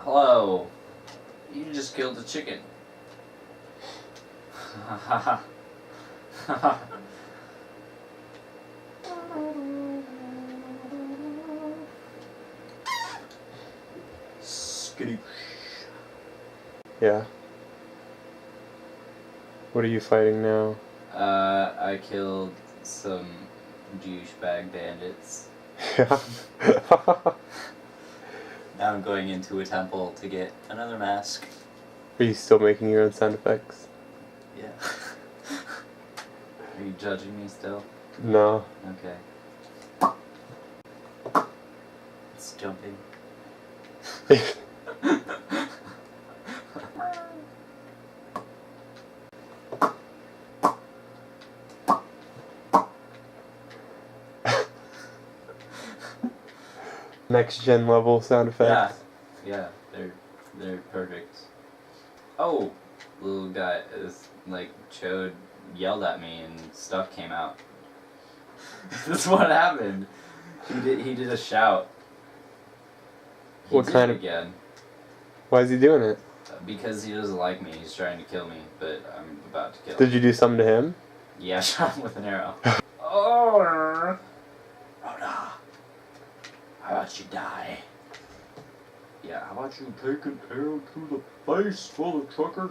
Hello. You just killed the chicken. Haha. Haha. Skitty. Yeah. What are you fighting now? I killed some douchebag bandits. Yeah. Now I'm going into a temple to get another mask. Are you still making your own sound effects? Yeah. Are you judging me still? No. Okay. It's jumping. Next gen level sound effects. Yeah, they're perfect. Oh, little guy is like Chode yelled at me and stuff came out. That's what happened. He did a shout. He What did kind it of- again? Why is he doing it? Because he doesn't like me. He's trying to kill me, but I'm about to kill him. Did you do something to him? Yeah, I shot him with an arrow. Oh, Rhoda, how about you die? Yeah, how about you take an arrow to the face, mother trucker?